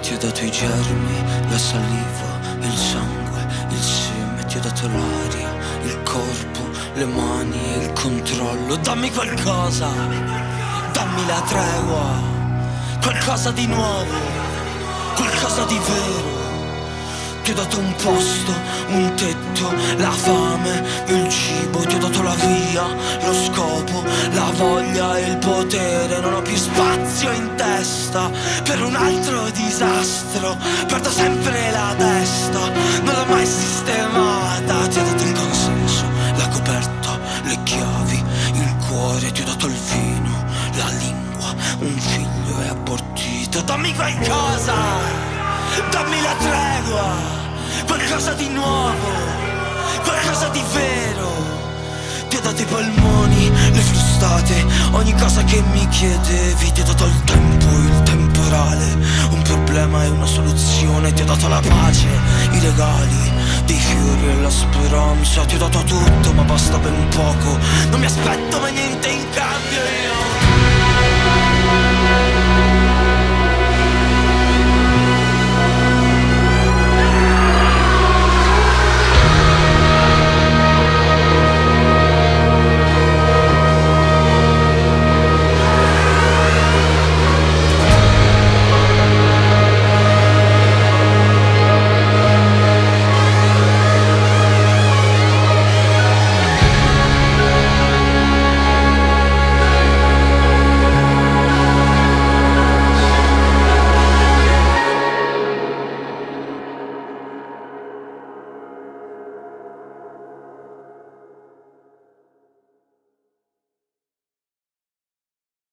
Ti ho dato i germi, la saliva, il sangue, il seme. Ti ho dato l'aria, il corpo, le mani e il controllo. Dammi qualcosa, dammi la tregua, qualcosa di nuovo, qualcosa di vero. Ti ho dato un posto, un tetto, la fame, il cibo. Ti ho dato la via, lo scopo, la voglia e il potere. Non ho più spazio in testa per un altro disastro. Perdo sempre la testa, non l'ho mai sistemata. Ti ho dato il consenso, la coperta, le chiavi, il cuore. Ti ho dato il vino, la lingua, un figlio è abortito. Dammi qualcosa, dammi la tregua, qualcosa di nuovo, qualcosa di vero. Ti ho dato i polmoni, le frustate, ogni cosa che mi chiedevi. Ti ho dato il tempo, il temporale, un problema e una soluzione. Ti ho dato la pace, i regali, dei fiori e la speranza. Ti ho dato tutto ma basta ben poco. Non mi aspetto mai niente